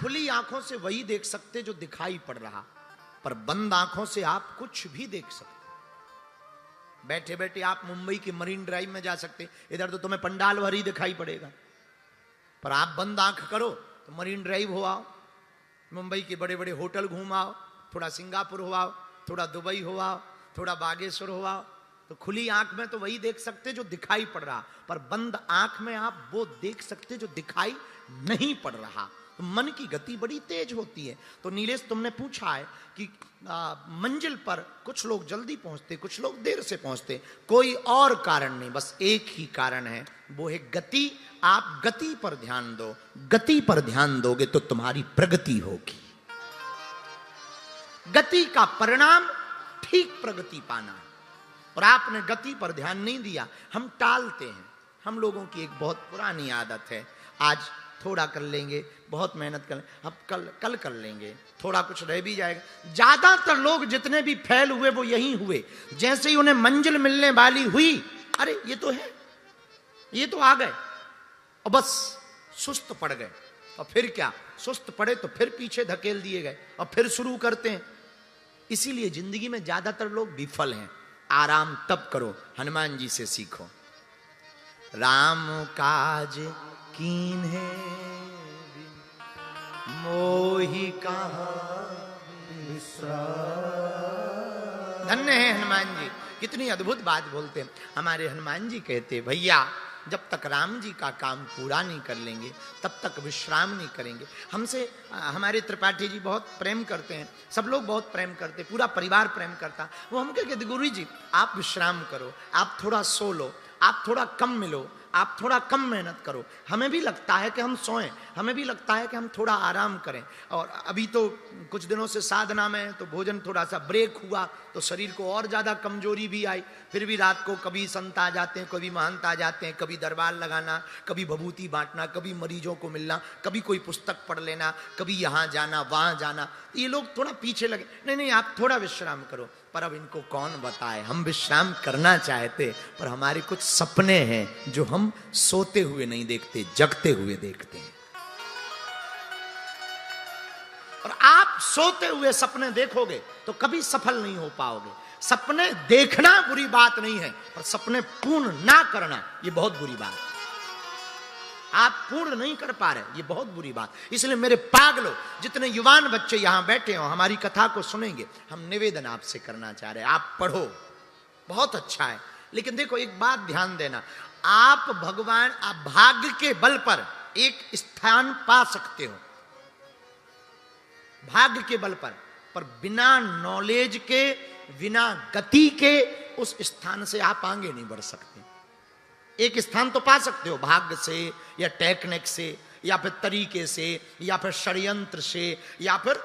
खुली आंखों से वही देख सकते जो दिखाई पड़ रहा, पर बंद आंखों से आप कुछ भी देख सकते। बैठे बैठे आप मुंबई के मरीन ड्राइव में जा सकते, इधर तो तुम्हें पंडाल भर ही दिखाई पड़ेगा, पर आप बंद आंख करो तो मरीन ड्राइव हो आओ, मुंबई के बड़े बड़े होटल घूम आओ, थोड़ा सिंगापुर हो आओ, थोड़ा दुबई हो आओ, थोड़ा बागेश्वर हो आओ, तो खुली आंख में तो वही देख सकते जो दिखाई पड़ रहा, पर बंद आंख में आप वो देख सकते जो दिखाई नहीं पड़ रहा। तो मन की गति बड़ी तेज होती है। तो नीलेश, तुमने पूछा है कि मंजिल पर कुछ लोग जल्दी पहुंचते, कुछ लोग देर से पहुंचते, कोई और कारण नहीं, बस एक ही कारण है, वो है गति। आप गति पर ध्यान दो, गति पर ध्यान दोगे तो तुम्हारी प्रगति होगी। गति का परिणाम ठीक प्रगति पाना है, और आपने गति पर ध्यान नहीं दिया। हम टालते हैं, हम लोगों की एक बहुत पुरानी आदत है, आज थोड़ा कर लेंगे, बहुत मेहनत कर लेंगे, अब कल कर लेंगे, थोड़ा कुछ रह भी जाएगा। ज्यादातर लोग जितने भी फेल हुए वो यही हुए, जैसे ही उन्हें मंजिल मिलने वाली हुई, अरे ये तो है, ये तो आ गए, और बस सुस्त पड़ गए। और फिर क्या, सुस्त पड़े तो फिर पीछे धकेल दिए गए और फिर शुरू करते हैं। इसीलिए जिंदगी में ज्यादातर लोग विफल हैं। आराम तब करो, हनुमान जी से सीखो। राम काज कीन है मोहि कहाँ विश्राम। धन्य है हनुमान जी, कितनी अद्भुत बात बोलते हैं। हमारे हनुमान जी कहते, भैया जब तक राम जी का काम पूरा नहीं कर लेंगे तब तक विश्राम नहीं करेंगे। हमसे हमारे त्रिपाठी जी बहुत प्रेम करते हैं, सब लोग बहुत प्रेम करते हैं, पूरा परिवार प्रेम करता। वो हम कहते, गुरु जी आप विश्राम करो, आप थोड़ा सो लो, आप थोड़ा कम मिलो, आप थोड़ा कम मेहनत करो। हमें भी लगता है कि हम सोएं, हमें भी लगता है कि हम थोड़ा आराम करें। और अभी तो कुछ दिनों से साधना में तो भोजन थोड़ा सा ब्रेक हुआ तो शरीर को और ज़्यादा कमजोरी भी आई। फिर भी रात को कभी संत आ जाते हैं, कभी महंत आ जाते हैं, कभी दरबार लगाना, कभी भभूति बांटना, कभी मरीजों को मिलना, कभी कोई पुस्तक पढ़ लेना, कभी यहाँ जाना वहाँ जाना। ये लोग थोड़ा पीछे लगे, नहीं नहीं आप थोड़ा विश्राम करो। पर अब इनको कौन बताए, हम विश्राम करना चाहते, पर हमारे कुछ सपने हैं जो हम सोते हुए नहीं देखते, जगते हुए देखते हैं। और आप सोते हुए सपने देखोगे तो कभी सफल नहीं हो पाओगे। सपने देखना बुरी बात नहीं है, पर सपने पूर्ण ना करना ये बहुत बुरी बात है। आप पूर्ण नहीं कर पा रहे, ये बहुत बुरी बात। इसलिए मेरे पागलों, जितने युवान बच्चे यहां बैठे हो, हमारी कथा को सुनेंगे, हम निवेदन आपसे करना चाह रहे हैं, आप पढ़ो, बहुत अच्छा है। लेकिन देखो एक बात ध्यान देना, आप भगवान, आप भाग्य के बल पर एक स्थान पा सकते हो, भाग्य के बल पर बिना नॉलेज के, बिना गति के उस स्थान से आप आगे नहीं बढ़ सकते। एक स्थान तो पा सकते हो भाग्य से, या टेक्निक से, या फिर तरीके से, या फिर षड्यंत्र से, या फिर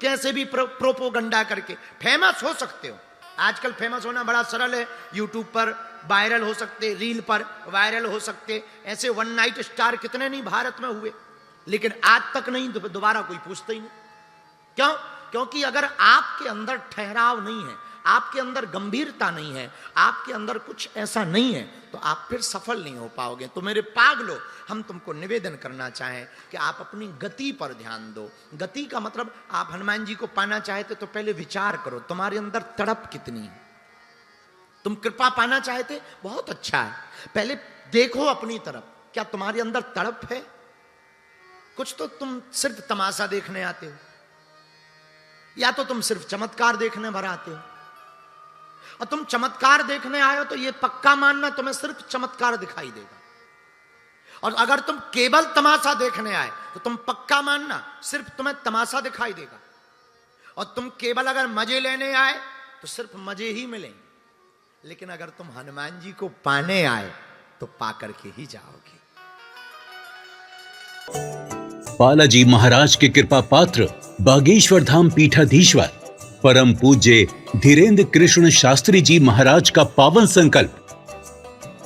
कैसे भी प्रोपोगंडा करके फेमस हो सकते हो। आजकल फेमस होना बड़ा सरल है, यूट्यूब पर वायरल हो सकते, रील पर वायरल हो सकते। ऐसे वन नाइट स्टार कितने नहीं भारत में हुए, लेकिन आज तक नहीं, दोबारा कोई पूछता ही नहीं। क्यों? क्योंकि अगर आपके अंदर ठहराव नहीं है, आपके अंदर गंभीरता नहीं है, आपके अंदर कुछ ऐसा नहीं है, तो आप फिर सफल नहीं हो पाओगे। तो मेरे पागलों, हम तुमको निवेदन करना चाहें कि आप अपनी गति पर ध्यान दो। गति का मतलब, आप हनुमान जी को पाना चाहते तो पहले विचार करो, तुम्हारे अंदर तड़प कितनी है। तुम कृपा पाना चाहते, बहुत अच्छा है, पहले देखो अपनी तरफ, क्या तुम्हारे अंदर तड़प है? कुछ तो तुम सिर्फ तमाशा देखने आते हो, या तो तुम सिर्फ चमत्कार देखने भर आते हो। और तुम चमत्कार देखने आए हो तो ये पक्का मानना तुम्हें सिर्फ चमत्कार दिखाई देगा, और अगर तुम केवल तमाशा देखने आए तो तुम पक्का मानना सिर्फ तुम्हें तमाशा दिखाई देगा, और तुम केवल अगर मजे लेने आए तो सिर्फ मजे ही मिलेंगे। लेकिन अगर तुम हनुमान जी को पाने आए तो पाकर के ही जाओगे। बालाजी महाराज के कृपा पात्र बागेश्वर धाम पीठाधीश्वर परम पूज्य धीरेन्द्र कृष्ण शास्त्री जी महाराज का पावन संकल्प,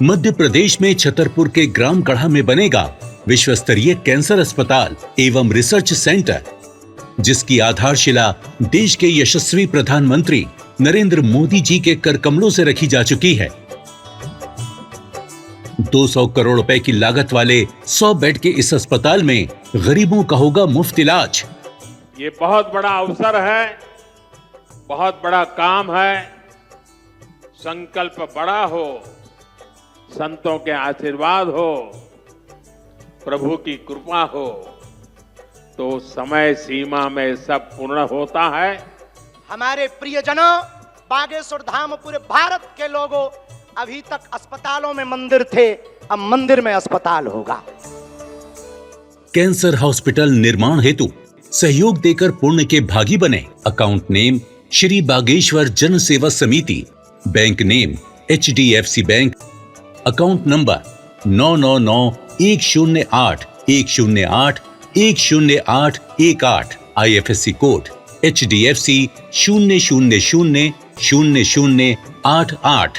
मध्य प्रदेश में छतरपुर के ग्राम गढ़ा में बनेगा विश्व स्तरीय कैंसर अस्पताल एवं रिसर्च सेंटर, जिसकी आधारशिला देश के यशस्वी प्रधानमंत्री नरेंद्र मोदी जी के कर कमलों से रखी जा चुकी है। 200 करोड़ रुपए की लागत वाले 100 बेड के इस अस्पताल में गरीबों का होगा मुफ्त इलाज। ये बहुत बड़ा अवसर है, बहुत बड़ा काम है। संकल्प बड़ा हो, संतों के आशीर्वाद हो, प्रभु की कृपा हो, तो समय सीमा में सब पूर्ण होता है। हमारे प्रियजनों, बागेश्वर धाम पूरे भारत के लोगों, अभी तक अस्पतालों में मंदिर थे, अब मंदिर में अस्पताल होगा। कैंसर हॉस्पिटल निर्माण हेतु सहयोग देकर पुण्य के भागी बने। अकाउंट नेम श्री बागेश्वर जन सेवा समिति, bank name HDFC bank, account number 999108108108, IFSC code HDFC 0000088।